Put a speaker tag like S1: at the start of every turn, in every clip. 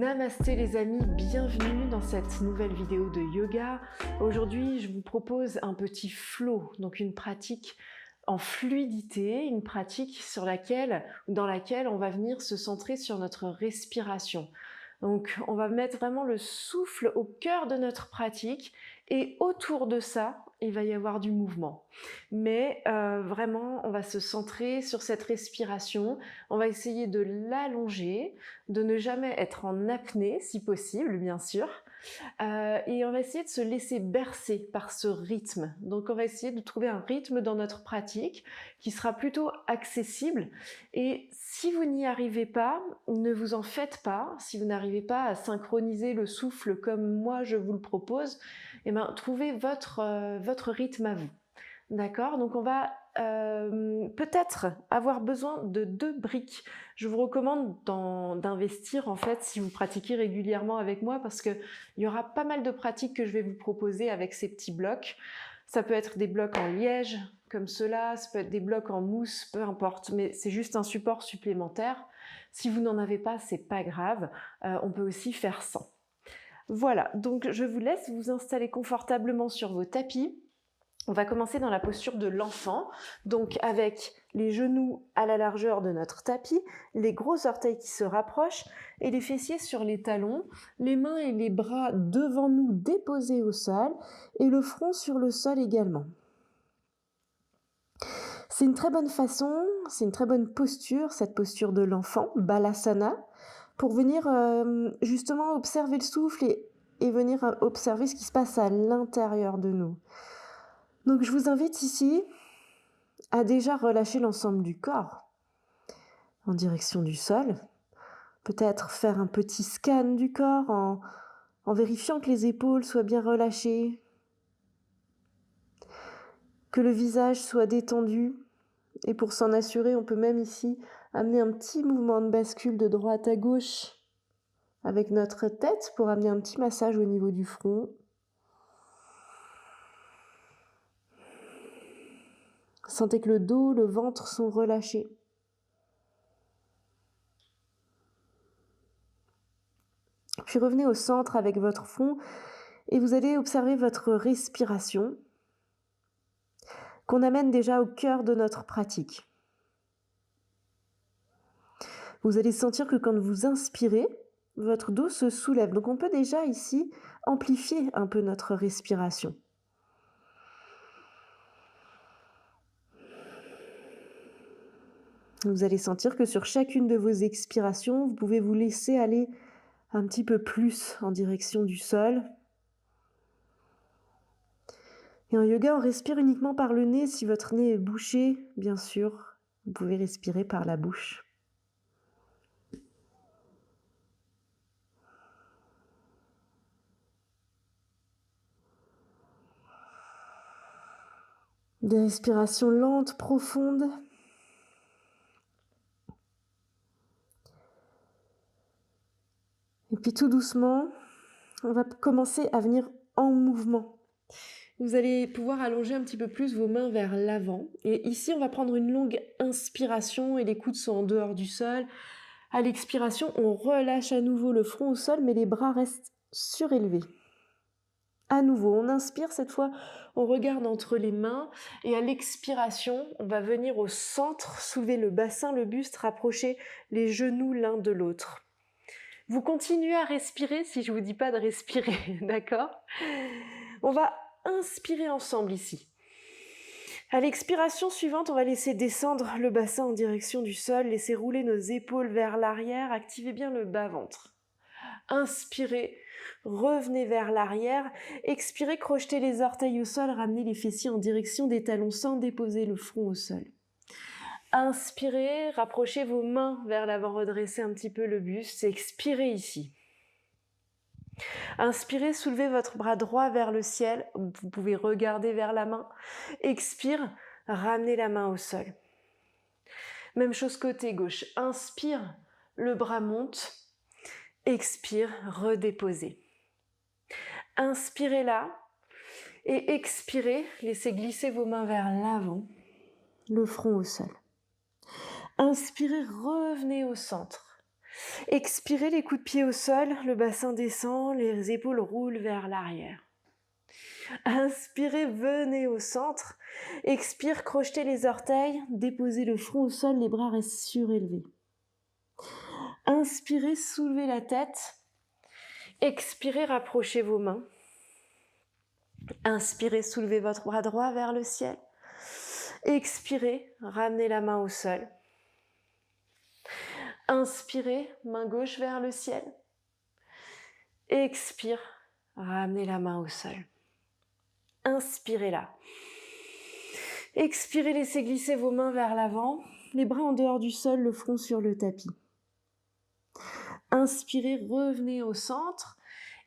S1: Namasté les amis, bienvenue dans cette nouvelle vidéo de yoga. Aujourd'hui, je vous propose un petit flow, donc une pratique en fluidité, une pratique dans laquelle on va venir se centrer sur notre respiration. Donc, on va mettre vraiment le souffle au cœur de notre pratique et autour de ça, il va y avoir du mouvement. Mais vraiment, on va se centrer sur cette respiration. On va essayer de l'allonger, de ne jamais être en apnée, si possible, bien sûr. Et on va essayer de se laisser bercer par ce rythme. Donc on va essayer de trouver un rythme dans notre pratique qui sera plutôt accessible. Et si vous n'y arrivez pas, ne vous en faites pas. Si vous n'arrivez pas à synchroniser le souffle comme moi je vous le propose, eh ben, trouvez votre rythme à vous. D'accord? Donc on va peut-être avoir besoin de 2 briques. Je vous recommande d'investir en fait si vous pratiquez régulièrement avec moi parce que il y aura pas mal de pratiques que je vais vous proposer avec ces petits blocs. Ça peut être des blocs en liège comme cela, ça peut être des blocs en mousse, peu importe, mais c'est juste un support supplémentaire. Si vous n'en avez pas, c'est pas grave, on peut aussi faire sans. Voilà, donc je vous laisse vous installer confortablement sur vos tapis. On va commencer dans la posture de l'enfant, donc avec les genoux à la largeur de notre tapis, les gros orteils qui se rapprochent et les fessiers sur les talons, les mains et les bras devant nous déposés au sol et le front sur le sol également. C'est une très bonne façon, c'est une très bonne posture, cette posture de l'enfant, Balasana, pour venir justement observer le souffle et venir observer ce qui se passe à l'intérieur de nous. Donc je vous invite ici à déjà relâcher l'ensemble du corps en direction du sol. Peut-être faire un petit scan du corps en vérifiant que les épaules soient bien relâchées, que le visage soit détendu. Et pour s'en assurer, on peut même ici amener un petit mouvement de bascule de droite à gauche avec notre tête pour amener un petit massage au niveau du front. Sentez que le dos, le ventre sont relâchés. Puis revenez au centre avec votre front et vous allez observer votre respiration qu'on amène déjà au cœur de notre pratique. Vous allez sentir que quand vous inspirez, votre dos se soulève. Donc on peut déjà ici amplifier un peu notre respiration. Vous allez sentir que sur chacune de vos expirations, vous pouvez vous laisser aller un petit peu plus en direction du sol. Et en yoga, on respire uniquement par le nez. Si votre nez est bouché, bien sûr, vous pouvez respirer par la bouche. Des respirations lentes, profondes. Et puis tout doucement, on va commencer à venir en mouvement. Vous allez pouvoir allonger un petit peu plus vos mains vers l'avant. Et ici, on va prendre une longue inspiration et les coudes sont en dehors du sol. À l'expiration, on relâche à nouveau le front au sol, mais les bras restent surélevés. À nouveau, on inspire, cette fois, on regarde entre les mains et à l'expiration, on va venir au centre, soulever le bassin, le buste, rapprocher les genoux l'un de l'autre. Vous continuez à respirer si je vous dis pas de respirer, d'accord? On va inspirer ensemble ici. À l'expiration suivante, on va laisser descendre le bassin en direction du sol, laisser rouler nos épaules vers l'arrière, activez bien le bas-ventre. Inspirez, revenez vers l'arrière, expirez, crochetez les orteils au sol, ramenez les fessiers en direction des talons sans déposer le front au sol. Inspirez, rapprochez vos mains vers l'avant, redressez un petit peu le buste, expirez ici. Inspirez, soulevez votre bras droit vers le ciel, vous pouvez regarder vers la main. Expire, ramenez la main au sol. Même chose côté gauche, inspire, le bras monte. Expire, redéposez. Inspirez là et expirez, laissez glisser vos mains vers l'avant, le front au sol. Inspirez, revenez au centre. Expirez, les coups de pied au sol, le bassin descend, les épaules roulent vers l'arrière. Inspirez, venez au centre. Expire, crochetez les orteils, déposez le front au sol, les bras restent surélevés. Inspirez, soulevez la tête. Expirez, rapprochez vos mains. Inspirez, soulevez votre bras droit vers le ciel. Expirez, ramenez la main au sol. Inspirez, main gauche vers le ciel. Expire, ramenez la main au sol. Inspirez là. Expirez, laissez glisser vos mains vers l'avant, les bras en dehors du sol, le front sur le tapis. Inspirez, revenez au centre.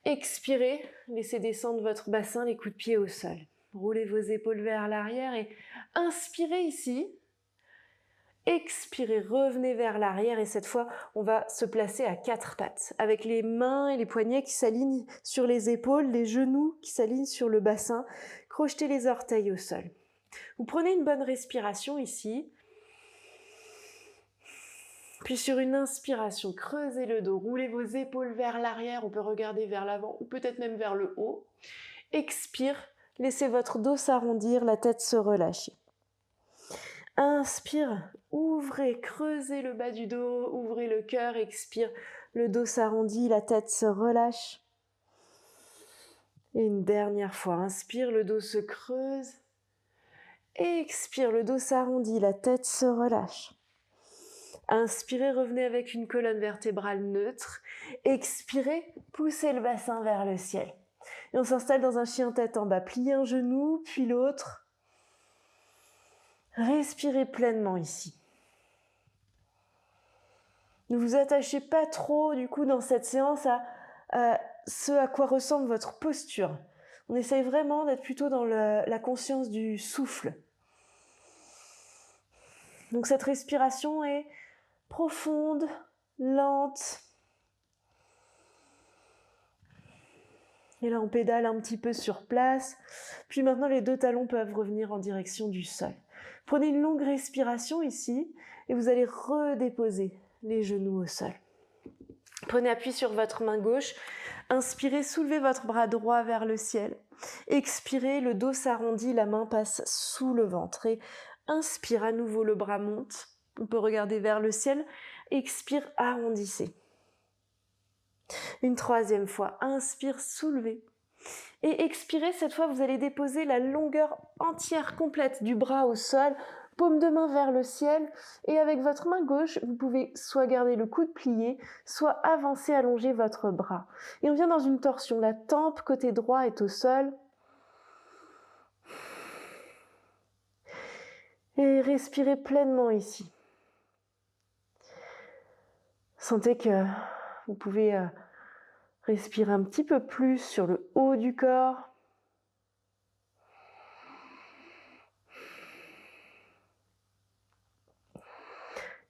S1: Expirez, laissez descendre votre bassin, les coups de pied au sol. Roulez vos épaules vers l'arrière et inspirez ici. Expirez, revenez vers l'arrière et cette fois, on va se placer à 4 pattes avec les mains et les poignets qui s'alignent sur les épaules, les genoux qui s'alignent sur le bassin. Crochetez les orteils au sol. Vous prenez une bonne respiration ici. Puis sur une inspiration, creusez le dos, roulez vos épaules vers l'arrière, on peut regarder vers l'avant ou peut-être même vers le haut. Expire, laissez votre dos s'arrondir, la tête se relâcher. Inspire, ouvrez, creusez le bas du dos, ouvrez le cœur, expire, le dos s'arrondit, la tête se relâche. Et une dernière fois, inspire, le dos se creuse. Expire, le dos s'arrondit, la tête se relâche. Inspirez, revenez avec une colonne vertébrale neutre. Expirez, poussez le bassin vers le ciel. Et on s'installe dans un chien tête en bas. Pliez un genou, puis l'autre. Respirez pleinement ici. Ne vous attachez pas trop, du coup, dans cette séance à ce à quoi ressemble votre posture. On essaye vraiment d'être plutôt dans la conscience du souffle. Donc cette respiration est profonde, lente. Et là, on pédale un petit peu sur place. Puis maintenant, les 2 talons peuvent revenir en direction du sol. Prenez une longue respiration ici et vous allez redéposer les genoux au sol. Prenez appui sur votre main gauche. Inspirez, soulevez votre bras droit vers le ciel. Expirez, le dos s'arrondit, la main passe sous le ventre. Et inspire, à nouveau, le bras monte. On peut regarder vers le ciel. Expire, arrondissez. Une 3e fois, inspire, soulevez. Et expirez, cette fois, vous allez déposer la longueur entière complète du bras au sol, paume de main vers le ciel. Et avec votre main gauche, vous pouvez soit garder le coude plié, soit avancer, allonger votre bras. Et on vient dans une torsion. La tempe côté droit est au sol. Et respirez pleinement ici. Sentez que vous pouvez respirer un petit peu plus sur le haut du corps.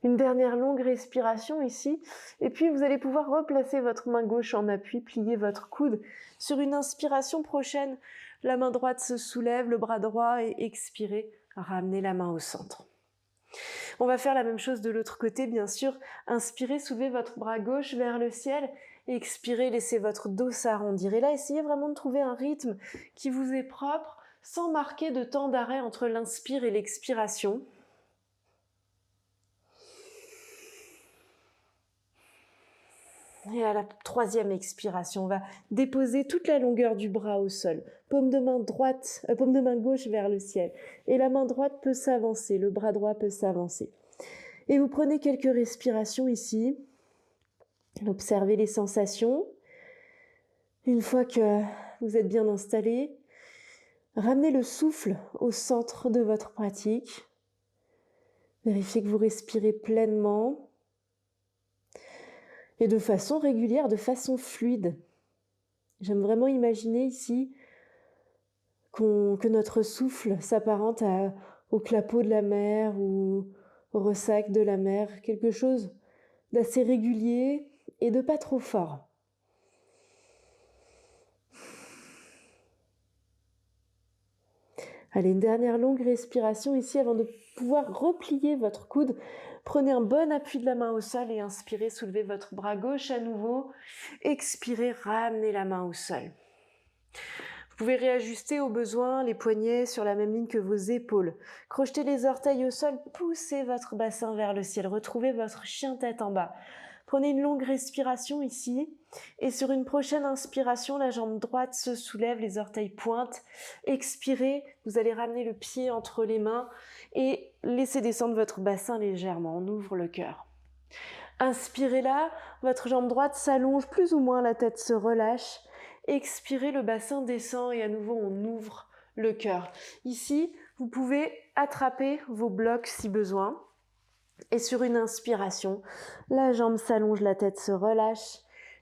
S1: Une dernière longue respiration ici. Et puis vous allez pouvoir replacer votre main gauche en appui, plier votre coude. Sur une inspiration prochaine, la main droite se soulève, le bras droit et expirez, ramenez la main au centre. On va faire la même chose de l'autre côté, bien sûr. Inspirez, soulevez votre bras gauche vers le ciel. Expirez, laissez votre dos s'arrondir. Et là, essayez vraiment de trouver un rythme qui vous est propre, sans marquer de temps d'arrêt entre l'inspire et l'expiration. Et à la 3e expiration, on va déposer toute la longueur du bras au sol. Paume de main gauche vers le ciel. Et la main droite peut s'avancer, le bras droit peut s'avancer. Et vous prenez quelques respirations ici. Observez les sensations. Une fois que vous êtes bien installé, ramenez le souffle au centre de votre pratique. Vérifiez que vous respirez pleinement. Et de façon régulière, de façon fluide. J'aime vraiment imaginer ici que notre souffle s'apparente au clapot de la mer ou au ressac de la mer, quelque chose d'assez régulier et de pas trop fort. Allez, une dernière longue respiration ici avant de pouvoir replier votre coude. Prenez un bon appui de la main au sol et inspirez, soulevez votre bras gauche à nouveau. Expirez, ramenez la main au sol. Vous pouvez réajuster au besoin les poignets sur la même ligne que vos épaules. Crochetez les orteils au sol, poussez votre bassin vers le ciel. Retrouvez votre chien tête en bas. Prenez une longue respiration ici. Et sur une prochaine inspiration, la jambe droite se soulève, les orteils pointent. Expirez, vous allez ramener le pied entre les mains et laissez descendre votre bassin légèrement. On ouvre le cœur. Inspirez là, votre jambe droite s'allonge plus ou moins, la tête se relâche. Expirez, le bassin descend et à nouveau on ouvre le cœur. Ici, vous pouvez attraper vos blocs si besoin. Et sur une inspiration, la jambe s'allonge, la tête se relâche.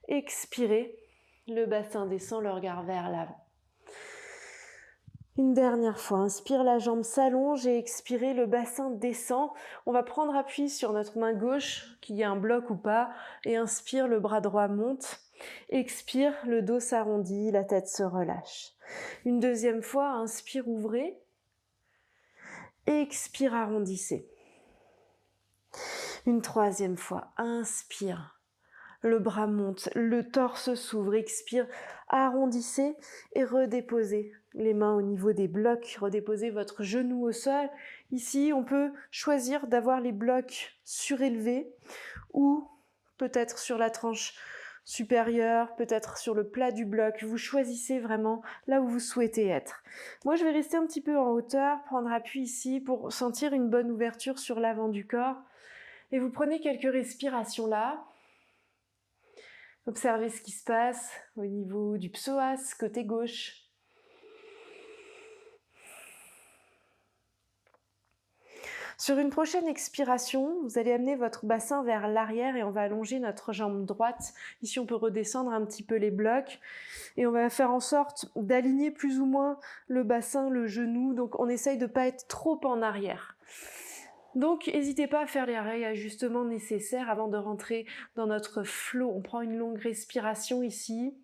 S1: Expirez, le bassin descend, le regard vers l'avant. Une dernière fois, inspire, la jambe s'allonge et expirez, le bassin descend. On va prendre appui sur notre main gauche, qu'il y ait un bloc ou pas, et inspire, le bras droit monte. Expire, le dos s'arrondit, la tête se relâche. Une deuxième fois, inspire, ouvrez. Expire, arrondissez. Une troisième fois, inspire. Le bras monte, le torse s'ouvre, expire, arrondissez et redéposez les mains au niveau des blocs, redéposez votre genou au sol. Ici, on peut choisir d'avoir les blocs surélevés ou peut-être sur la tranche supérieure, peut-être sur le plat du bloc. Vous choisissez vraiment là où vous souhaitez être. Moi, je vais rester un petit peu en hauteur, prendre appui ici pour sentir une bonne ouverture sur l'avant du corps. Et vous prenez quelques respirations là. Observez ce qui se passe au niveau du psoas, côté gauche. Sur une prochaine expiration, vous allez amener votre bassin vers l'arrière et on va allonger notre jambe droite. Ici, on peut redescendre un petit peu les blocs et on va faire en sorte d'aligner plus ou moins le bassin, le genou. Donc, on essaye de ne pas être trop en arrière. Donc, n'hésitez pas à faire les réajustements nécessaires avant de rentrer dans notre flow. On prend une longue respiration ici.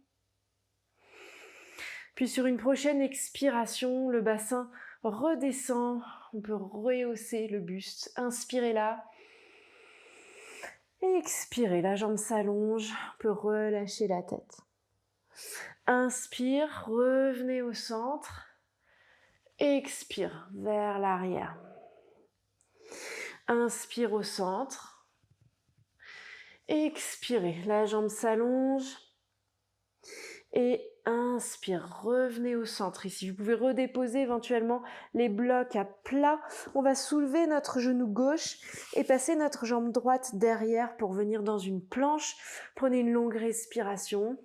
S1: Puis sur une prochaine expiration, le bassin redescend. On peut rehausser le buste. Inspirez là. Expirez, la jambe s'allonge. On peut relâcher la tête. Inspire, revenez au centre. Expire, vers l'arrière. Inspire au centre. Expirez, la jambe s'allonge. Et inspire, revenez au centre ici. Vous pouvez redéposer éventuellement les blocs à plat. On va soulever notre genou gauche et passer notre jambe droite derrière pour venir dans une planche. Prenez une longue respiration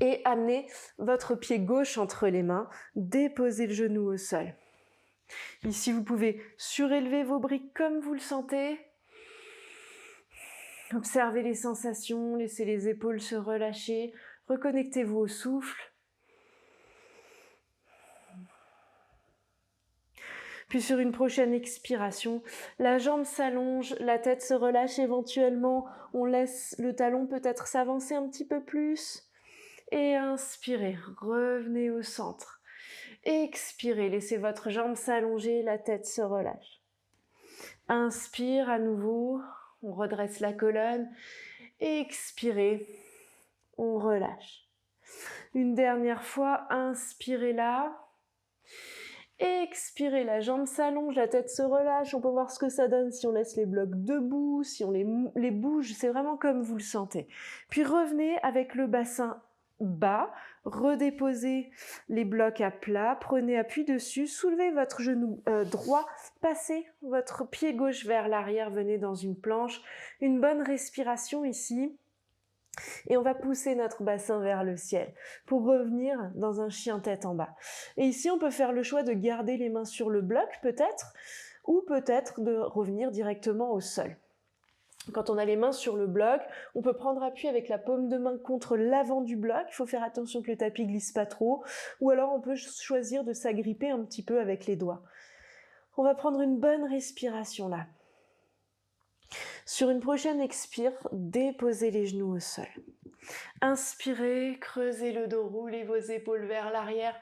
S1: et amenez votre pied gauche entre les mains. Déposez le genou au sol. Ici, vous pouvez surélever vos briques comme vous le sentez. Observez les sensations, laissez les épaules se relâcher. Reconnectez-vous au souffle. Puis sur une prochaine expiration, la jambe s'allonge, la tête se relâche éventuellement. On laisse le talon peut-être s'avancer un petit peu plus. Et inspirez, revenez au centre. Expirez, laissez votre jambe s'allonger, la tête se relâche. Inspire à nouveau, on redresse la colonne. Expirez, on relâche. Une dernière fois, inspirez là. Expirez, la jambe s'allonge, la tête se relâche. On peut voir ce que ça donne si on laisse les blocs debout, si on les bouge. C'est vraiment comme vous le sentez. Puis revenez avec le bassin bas, redéposez les blocs à plat, prenez appui dessus, soulevez votre genou droit, passez votre pied gauche vers l'arrière, venez dans une planche. Une bonne respiration ici. Et on va pousser notre bassin vers le ciel pour revenir dans un chien tête en bas. Et ici, on peut faire le choix de garder les mains sur le bloc peut-être, ou peut-être de revenir directement au sol. Quand on a les mains sur le bloc, on peut prendre appui avec la paume de main contre l'avant du bloc. Il faut faire attention que le tapis glisse pas trop. Ou alors on peut choisir de s'agripper un petit peu avec les doigts. On va prendre une bonne respiration là. Sur une prochaine expire, déposez les genoux au sol. Inspirez, creusez le dos, roulez vos épaules vers l'arrière.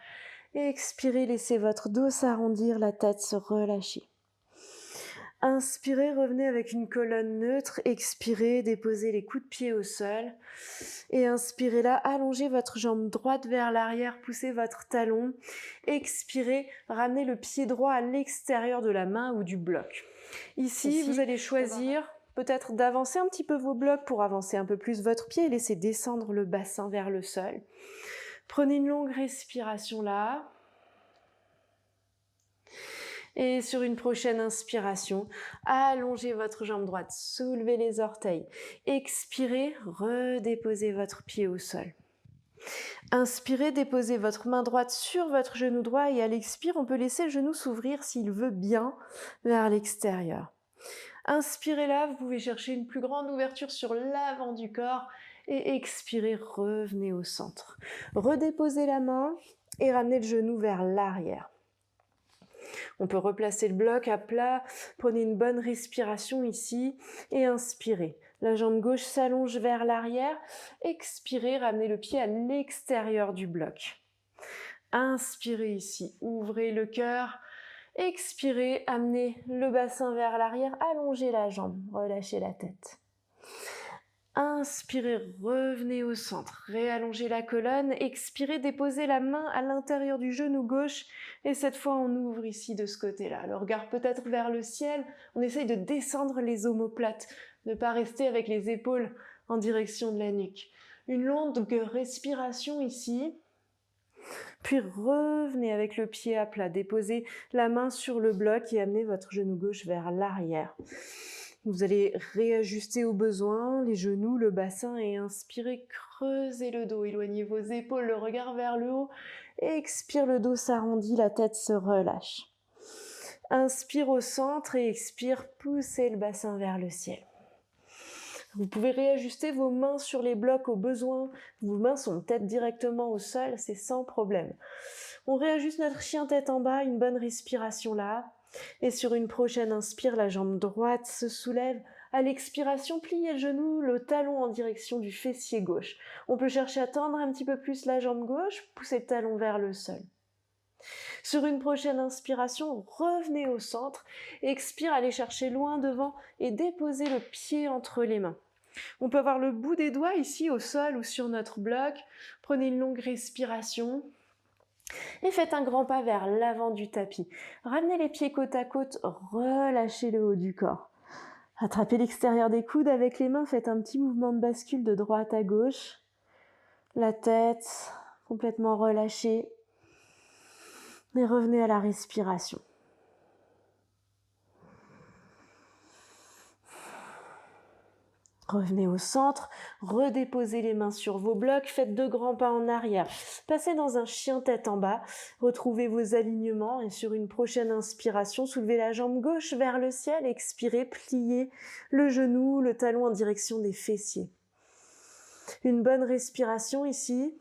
S1: Expirez, laissez votre dos s'arrondir, la tête se relâcher. Inspirez, revenez avec une colonne neutre. Expirez, déposez les coups de pied au sol. Et inspirez là, allongez votre jambe droite vers l'arrière, poussez votre talon. Expirez, ramenez le pied droit à l'extérieur de la main ou du bloc. Ici, vous allez choisir peut-être d'avancer un petit peu vos blocs pour avancer un peu plus votre pied et laisser descendre le bassin vers le sol. Prenez une longue respiration là. Et sur une prochaine inspiration, allongez votre jambe droite, soulevez les orteils. Expirez, redéposez votre pied au sol. Inspirez, déposez votre main droite sur votre genou droit et à l'expire, on peut laisser le genou s'ouvrir s'il veut bien vers l'extérieur. Inspirez là, vous pouvez chercher une plus grande ouverture sur l'avant du corps et expirez, revenez au centre. Redéposez la main et ramenez le genou vers l'arrière. On peut replacer le bloc à plat, prenez une bonne respiration ici et inspirez. La jambe gauche s'allonge vers l'arrière, expirez, ramenez le pied à l'extérieur du bloc. Inspirez ici, ouvrez le cœur, expirez, amenez le bassin vers l'arrière, allongez la jambe, relâchez la tête. Inspirez, revenez au centre, réallongez la colonne, expirez, déposez la main à l'intérieur du genou gauche et cette fois on ouvre ici de ce côté-là. Le regard peut-être vers le ciel, on essaye de descendre les omoplates, ne pas rester avec les épaules en direction de la nuque. Une longue respiration ici, puis revenez avec le pied à plat, déposez la main sur le bloc et amenez votre genou gauche vers l'arrière. Vous allez réajuster au besoin les genoux, le bassin et inspirez, creusez le dos, éloignez vos épaules, le regard vers le haut. Expire, le dos s'arrondit, la tête se relâche. Inspire au centre et expire, poussez le bassin vers le ciel. Vous pouvez réajuster vos mains sur les blocs au besoin. Vos mains sont peut-être directement au sol, c'est sans problème. On réajuste notre chien tête en bas, une bonne respiration là. Et sur une prochaine inspire, la jambe droite se soulève. À l'expiration, pliez le genou, le talon en direction du fessier gauche. On peut chercher à tendre un petit peu plus la jambe gauche, pousser le talon vers le sol. Sur une prochaine inspiration, revenez au centre. Expire, allez chercher loin devant et déposez le pied entre les mains. On peut avoir le bout des doigts ici au sol ou sur notre bloc. Prenez une longue respiration. Et faites un grand pas vers l'avant du tapis. Ramenez les pieds côte à côte, relâchez le haut du corps. Attrapez l'extérieur des coudes avec les mains, faites un petit mouvement de bascule de droite à gauche. La tête complètement relâchée. Et revenez à la respiration. Revenez au centre, redéposez les mains sur vos blocs, faites 2 grands pas en arrière. Passez dans un chien tête en bas, retrouvez vos alignements et sur une prochaine inspiration, soulevez la jambe gauche vers le ciel, expirez, pliez le genou, le talon en direction des fessiers. Une bonne respiration ici.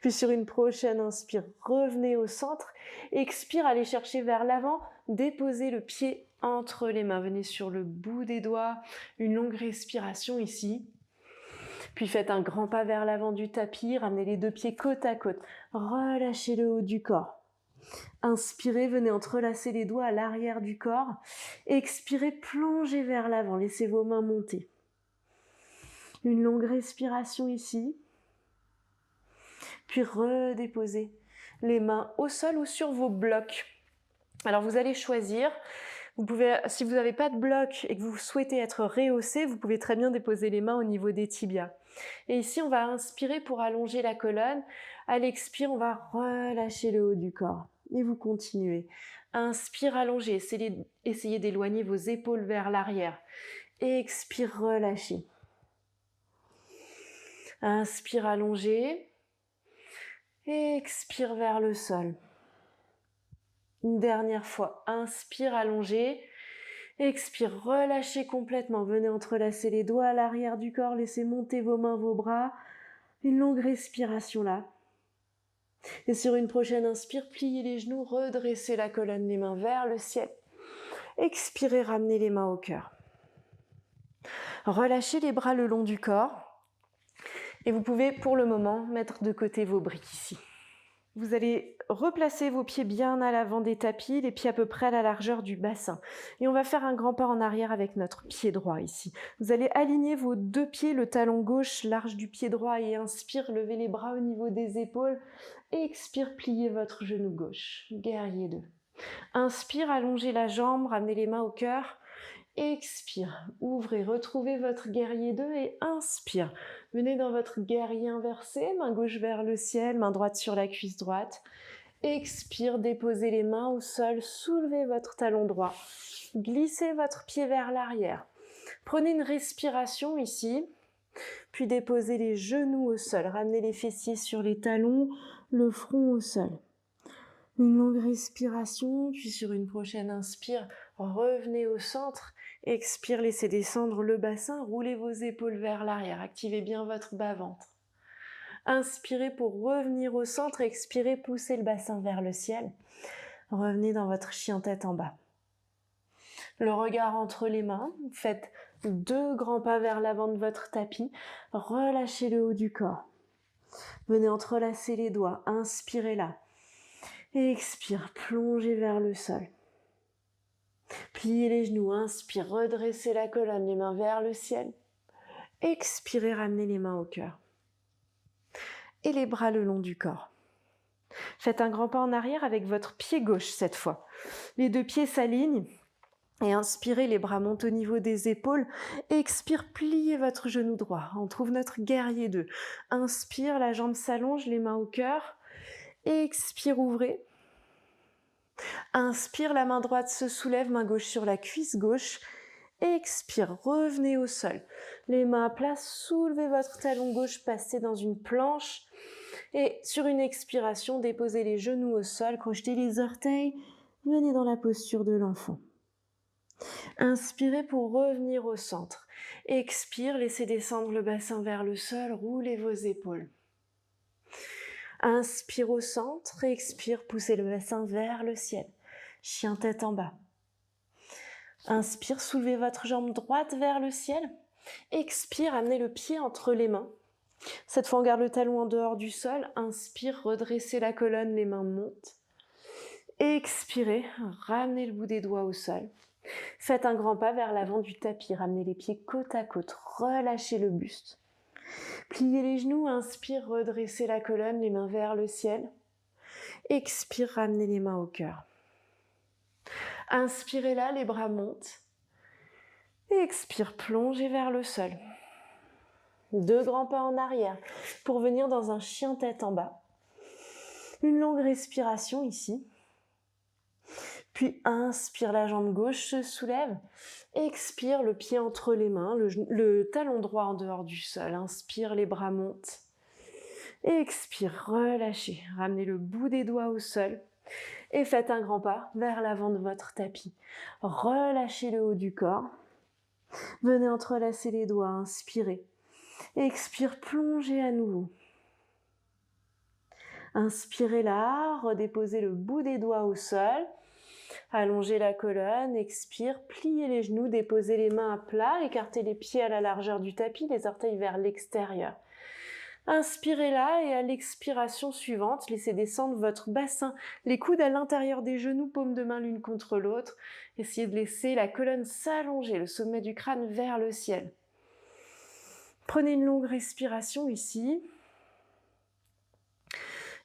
S1: Puis sur une prochaine inspire, revenez au centre, expire, allez chercher vers l'avant, déposez le pied entre les mains, venez sur le bout des doigts, une longue respiration ici. Puis faites un grand pas vers l'avant du tapis, ramenez les 2 pieds côte à côte, relâchez le haut du corps. Inspirez, venez entrelacer les doigts à l'arrière du corps, expirez, plongez vers l'avant, laissez vos mains monter. Une longue respiration ici. Puis redéposez les mains au sol ou sur vos blocs. Alors vous allez choisir, vous pouvez, si vous n'avez pas de bloc et que vous souhaitez être rehaussé, vous pouvez très bien déposer les mains au niveau des tibias. Et ici on va inspirer pour allonger la colonne, à l'expire on va relâcher le haut du corps. Et vous continuez. Inspire, allongez, essayez d'éloigner vos épaules vers l'arrière. Expire, relâchez. Inspire, allongez. Expire vers le sol. Une dernière fois, inspire, allongez. Expire, relâchez complètement. Venez entrelacer les doigts à l'arrière du corps, laissez monter vos mains, vos bras. Une longue respiration là. Et sur une prochaine inspire, pliez les genoux, redressez la colonne, les mains vers le ciel. Expirez, ramenez les mains au cœur. Relâchez les bras le long du corps. Et vous pouvez, pour le moment, mettre de côté vos briques ici. Vous allez replacer vos pieds bien à l'avant des tapis, les pieds à peu près à la largeur du bassin. Et on va faire un grand pas en arrière avec notre pied droit ici. Vous allez aligner vos deux pieds, le talon gauche large du pied droit et inspire, levez les bras au niveau des épaules. Expire, pliez votre genou gauche. Guerrier 2. Inspire, allongez la jambe, ramenez les mains au cœur. Expire, ouvrez, retrouvez votre guerrier 2 et inspire. Venez dans votre guerrier inversé, main gauche vers le ciel, main droite sur la cuisse droite. Expire, déposez les mains au sol, soulevez votre talon droit. Glissez votre pied vers l'arrière. Prenez une respiration ici, puis déposez les genoux au sol. Ramenez les fessiers sur les talons, le front au sol. Une longue respiration, puis sur une prochaine inspire, revenez au centre. Expire, laissez descendre le bassin, roulez vos épaules vers l'arrière, activez bien votre bas-ventre. Inspirez pour revenir au centre, expirez, poussez le bassin vers le ciel. Revenez dans votre chien tête en bas. Le regard entre les mains, faites 2 grands pas vers l'avant de votre tapis, relâchez le haut du corps. Venez entrelacer les doigts, inspirez là. Expire, plongez vers le sol. Pliez les genoux, inspire, redressez la colonne, les mains vers le ciel. Expirez, ramenez les mains au cœur. Et les bras le long du corps. Faites un grand pas en arrière avec votre pied gauche cette fois. Les 2 pieds s'alignent et inspirez, les bras montent au niveau des épaules. Expire, pliez votre genou droit. On trouve notre guerrier 2. Inspire, la jambe s'allonge, les mains au cœur. Expire, ouvrez. Inspire, la main droite se soulève, main gauche sur la cuisse gauche. Expire, revenez au sol. Les mains à plat, soulevez votre talon gauche, passez dans une planche. Et sur une expiration, déposez les genoux au sol, crochetez les orteils, venez dans la posture de l'enfant. Inspirez pour revenir au centre. Expire, laissez descendre le bassin vers le sol, roulez vos épaules. Inspire au centre, expire, poussez le bassin vers le ciel. Chien tête en bas. Inspire, soulevez votre jambe droite vers le ciel. Expire, amenez le pied entre les mains. Cette fois, on garde le talon en dehors du sol. Inspire, redressez la colonne, les mains montent. Expirez, ramenez le bout des doigts au sol. Faites un grand pas vers l'avant du tapis. Ramenez les pieds côte à côte. Relâchez le buste. Pliez les genoux, inspire, redressez la colonne, les mains vers le ciel. Expire, ramenez les mains au cœur. Inspirez là, les bras montent. Expire, plongez vers le sol. 2 grands pas en arrière pour venir dans un chien tête en bas. Une longue respiration ici. Puis inspire, la jambe gauche se soulève. Expire, le pied entre les mains, le talon droit en dehors du sol. Inspire, les bras montent. Expire, relâchez. Ramenez le bout des doigts au sol. Et faites un grand pas vers l'avant de votre tapis. Relâchez le haut du corps. Venez entrelacer les doigts, inspirez. Expire, plongez à nouveau. Inspirez là, redéposez le bout des doigts au sol. Allongez la colonne, expire, pliez les genoux, déposez les mains à plat, écartez les pieds à la largeur du tapis, les orteils vers l'extérieur. Inspirez là et à l'expiration suivante, laissez descendre votre bassin, les coudes à l'intérieur des genoux, paumes de main l'une contre l'autre. Essayez de laisser la colonne s'allonger, le sommet du crâne vers le ciel. Prenez une longue respiration ici.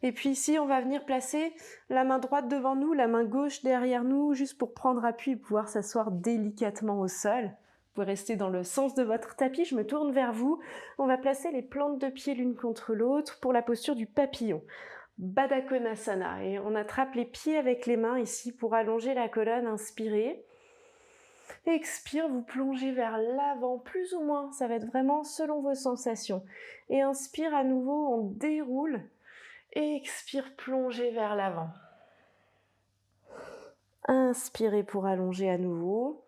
S1: Et puis ici, on va venir placer la main droite devant nous, la main gauche derrière nous, juste pour prendre appui et pouvoir s'asseoir délicatement au sol. Vous pouvez rester dans le sens de votre tapis, je me tourne vers vous. On va placer les plantes de pied l'une contre l'autre pour la posture du papillon. Baddha Konasana. Et on attrape les pieds avec les mains ici pour allonger la colonne, inspirez. Expire, vous plongez vers l'avant, plus ou moins, ça va être vraiment selon vos sensations. Et inspire à nouveau, on déroule. Expire, plongez vers l'avant. Inspirez pour allonger à nouveau.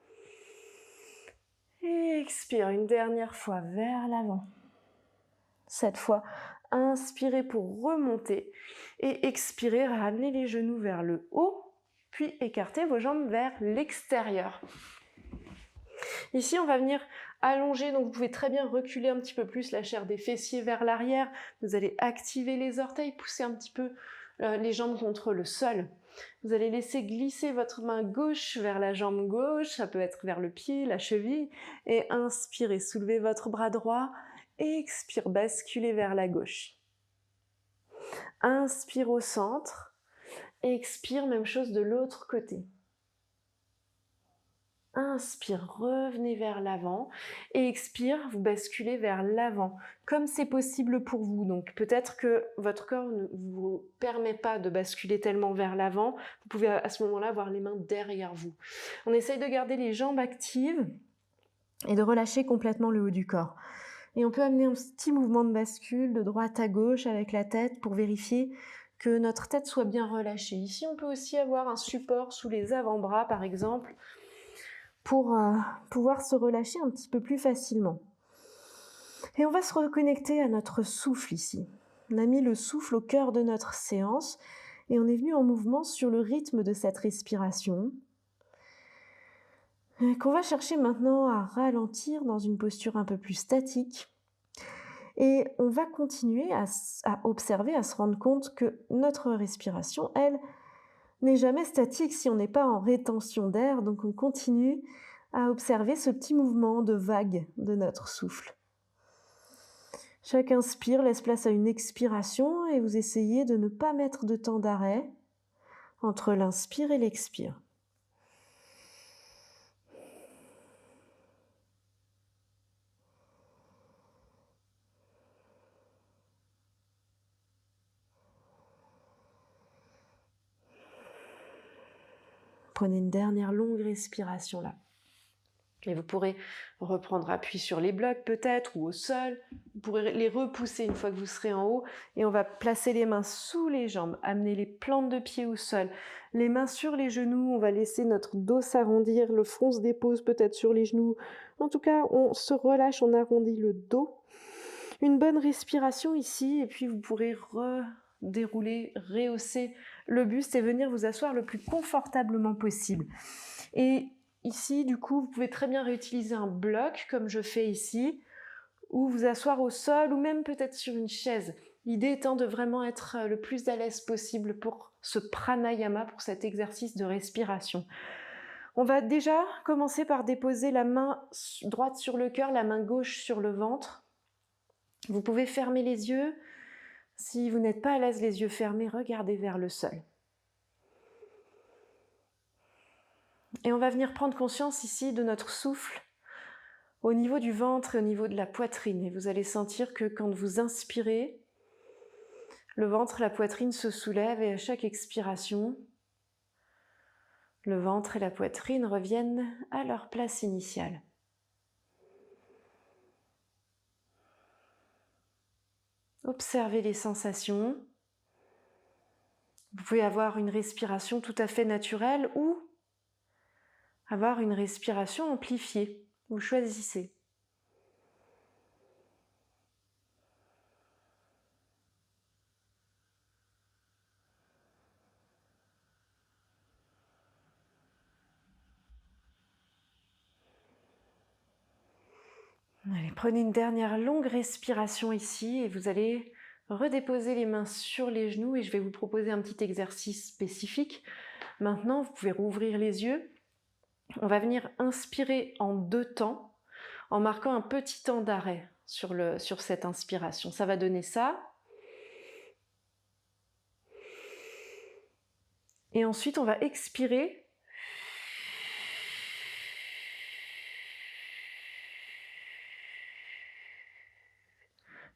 S1: Expire une dernière fois vers l'avant. Cette fois, inspirez pour remonter. Et expirez, ramenez les genoux vers le haut, puis écartez vos jambes vers l'extérieur. Ici, on va venir allonger, donc vous pouvez très bien reculer un petit peu plus la chair des fessiers vers l'arrière. Vous allez activer les orteils, pousser un petit peu les jambes contre le sol. Vous allez laisser glisser votre main gauche vers la jambe gauche, ça peut être vers le pied, la cheville, et inspirez, soulevez votre bras droit, expire, basculez vers la gauche. Inspire au centre, expire, même chose de l'autre côté. Inspire, revenez vers l'avant, et expire, vous basculez vers l'avant, comme c'est possible pour vous. Donc peut-être que votre corps ne vous permet pas de basculer tellement vers l'avant, vous pouvez à ce moment-là avoir les mains derrière vous. On essaye de garder les jambes actives et de relâcher complètement le haut du corps. Et on peut amener un petit mouvement de bascule de droite à gauche avec la tête pour vérifier que notre tête soit bien relâchée. Ici, on peut aussi avoir un support sous les avant-bras, par exemple, pour pouvoir se relâcher un petit peu plus facilement. Et on va se reconnecter à notre souffle ici. On a mis le souffle au cœur de notre séance et on est venu en mouvement sur le rythme de cette respiration qu'on va chercher maintenant à ralentir dans une posture un peu plus statique. Et on va continuer à observer, à se rendre compte que notre respiration, elle, n'est jamais statique si on n'est pas en rétention d'air, donc on continue à observer ce petit mouvement de vague de notre souffle. Chaque inspire laisse place à une expiration et vous essayez de ne pas mettre de temps d'arrêt entre l'inspire et l'expire. Prenez une dernière longue respiration là. Et vous pourrez reprendre appui sur les blocs peut-être ou au sol. Vous pourrez les repousser une fois que vous serez en haut. Et on va placer les mains sous les jambes, amener les plantes de pied au sol. Les mains sur les genoux, on va laisser notre dos s'arrondir, le front se dépose peut-être sur les genoux. En tout cas, on se relâche, on arrondit le dos. Une bonne respiration ici et puis vous pourrez redérouler, rehausser le buste et venir vous asseoir le plus confortablement possible. Et ici, du coup, vous pouvez très bien réutiliser un bloc, comme je fais ici, ou vous asseoir au sol, ou même peut-être sur une chaise. L'idée étant de vraiment être le plus à l'aise possible pour ce pranayama, pour cet exercice de respiration. On va déjà commencer par déposer la main droite sur le cœur, la main gauche sur le ventre. Vous pouvez fermer les yeux. Si vous n'êtes pas à l'aise les yeux fermés, regardez vers le sol. Et on va venir prendre conscience ici de notre souffle au niveau du ventre et au niveau de la poitrine. Et vous allez sentir que quand vous inspirez, le ventre et la poitrine se soulèvent et à chaque expiration, le ventre et la poitrine reviennent à leur place initiale. Observez les sensations. Vous pouvez avoir une respiration tout à fait naturelle ou avoir une respiration amplifiée. Vous choisissez. Allez, prenez une dernière longue respiration ici et vous allez redéposer les mains sur les genoux et je vais vous proposer un petit exercice spécifique. Maintenant, vous pouvez rouvrir les yeux. On va venir inspirer en 2 temps en marquant un petit temps d'arrêt sur cette inspiration. Ça va donner ça. Et ensuite, on va expirer.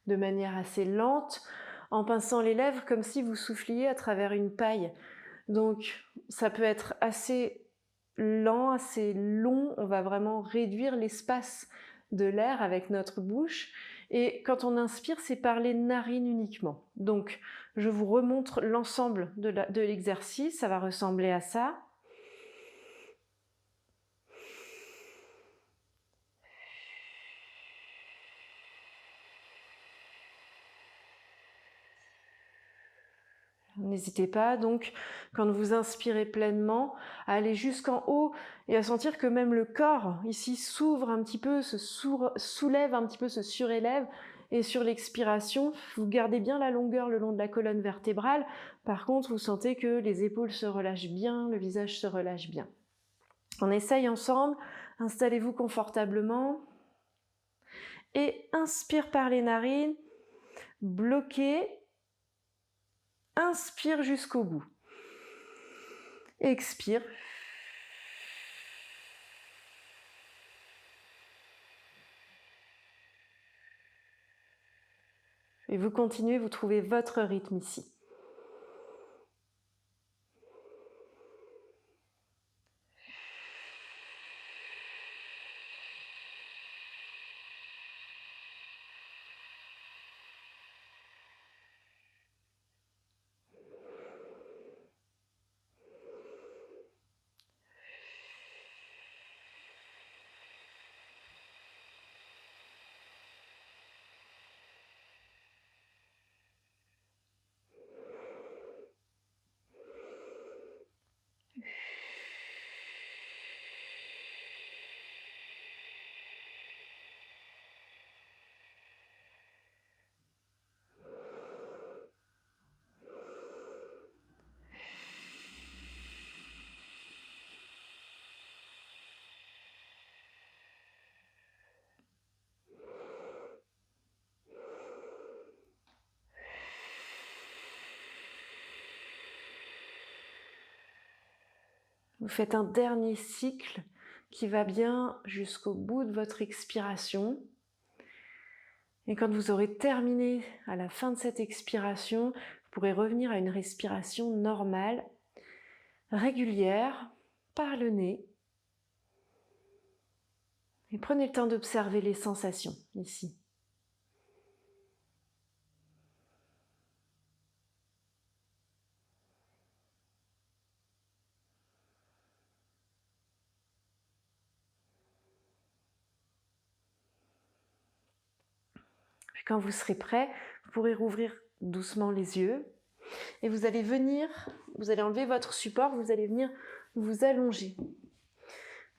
S1: De manière assez lente, en pinçant les lèvres comme si vous souffliez à travers une paille. Donc ça peut être assez lent, assez long, on va vraiment réduire l'espace de l'air avec notre bouche. Et quand on inspire, c'est par les narines uniquement. Donc je vous remontre l'ensemble de l'exercice, ça va ressembler à ça. N'hésitez pas donc, quand vous inspirez pleinement, à aller jusqu'en haut et à sentir que même le corps ici s'ouvre un petit peu, se soulève un petit peu, se surélève Et sur l'expiration, vous gardez bien la longueur le long de la colonne vertébrale. Par contre, vous sentez que les épaules se relâchent bien, le visage se relâche bien. On essaye ensemble. Installez-vous confortablement. Et inspire par les narines. Bloquez. Inspire jusqu'au bout. Expire. Et vous continuez, vous trouvez votre rythme ici. Vous faites un dernier cycle qui va bien jusqu'au bout de votre expiration. Et quand vous aurez terminé à la fin de cette expiration, vous pourrez revenir à une respiration normale, régulière, par le nez. Et prenez le temps d'observer les sensations ici. Puis quand vous serez prêt, vous pourrez rouvrir doucement les yeux. Et vous allez enlever votre support, vous allez venir vous allonger.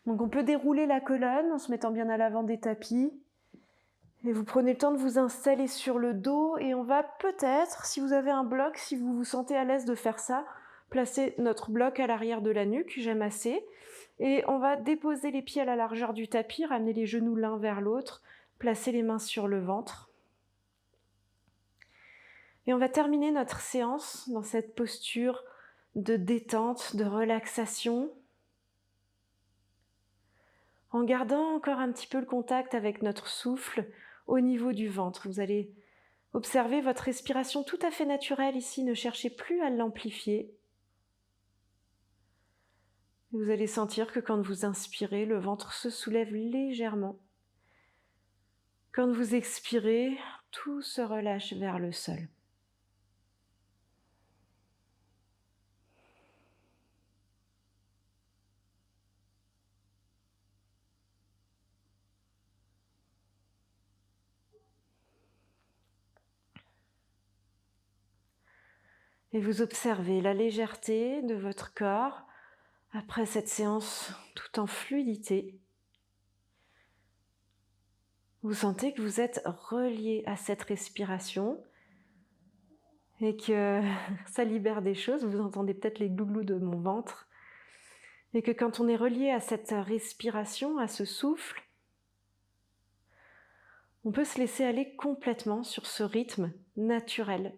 S1: Donc on peut dérouler la colonne en se mettant bien à l'avant des tapis. Et vous prenez le temps de vous installer sur le dos et on va peut-être, si vous avez un bloc, si vous vous sentez à l'aise de faire ça, placer notre bloc à l'arrière de la nuque, j'aime assez. Et on va déposer les pieds à la largeur du tapis, ramener les genoux l'un vers l'autre, placer les mains sur le ventre. Et on va terminer notre séance dans cette posture de détente, de relaxation, en gardant encore un petit peu le contact avec notre souffle au niveau du ventre. Vous allez observer votre respiration tout à fait naturelle ici, ne cherchez plus à l'amplifier. Vous allez sentir que quand vous inspirez, le ventre se soulève légèrement. Quand vous expirez, tout se relâche vers le sol. Et vous observez la légèreté de votre corps après cette séance tout en fluidité. Vous sentez que vous êtes relié à cette respiration et que ça libère des choses. Vous entendez peut-être les glouglous de mon ventre. Et que quand on est relié à cette respiration, à ce souffle, on peut se laisser aller complètement sur ce rythme naturel.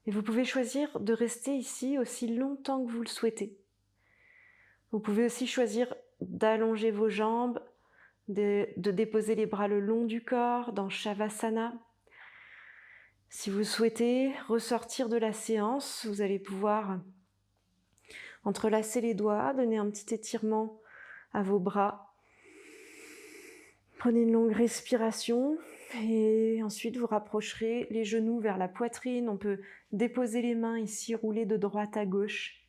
S1: Et vous pouvez choisir de rester ici aussi longtemps que vous le souhaitez. Vous pouvez aussi choisir d'allonger vos jambes, de déposer les bras le long du corps dans Shavasana. Si vous souhaitez ressortir de la séance, vous allez pouvoir entrelacer les doigts, donner un petit étirement à vos bras. Prenez une longue respiration et ensuite vous rapprocherez les genoux vers la poitrine. On peut déposer les mains ici, rouler de droite à gauche.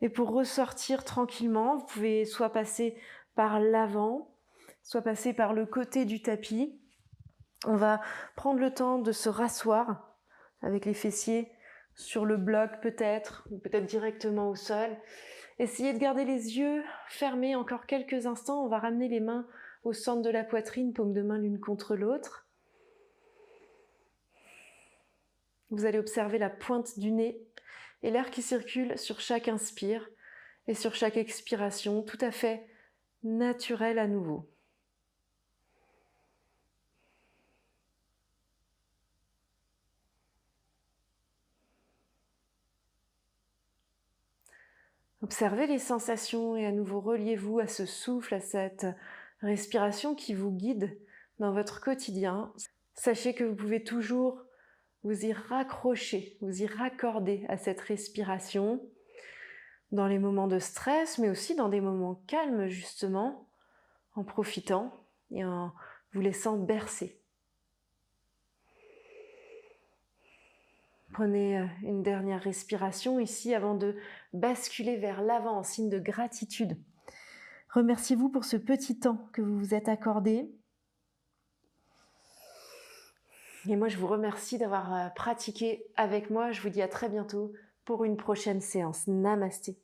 S1: Et pour ressortir tranquillement, vous pouvez soit passer par l'avant, soit passer par le côté du tapis. On va prendre le temps de se rasseoir avec les fessiers sur le bloc peut-être, ou peut-être directement au sol. Essayez de garder les yeux fermés encore quelques instants. On va ramener les mains au centre de la poitrine, paumes de main l'une contre l'autre. Vous allez observer la pointe du nez et l'air qui circule sur chaque inspire et sur chaque expiration, tout à fait naturel à nouveau. Observez les sensations et à nouveau reliez-vous à ce souffle, à cette respiration qui vous guide dans votre quotidien. Sachez que vous pouvez toujours vous y raccrocher, vous y raccorder à cette respiration dans les moments de stress, mais aussi dans des moments calmes justement, en profitant et en vous laissant bercer. Prenez une dernière respiration ici avant de basculer vers l'avant en signe de gratitude. Remerciez-vous pour ce petit temps que vous vous êtes accordé. Et moi, je vous remercie d'avoir pratiqué avec moi. Je vous dis à très bientôt pour une prochaine séance. Namasté.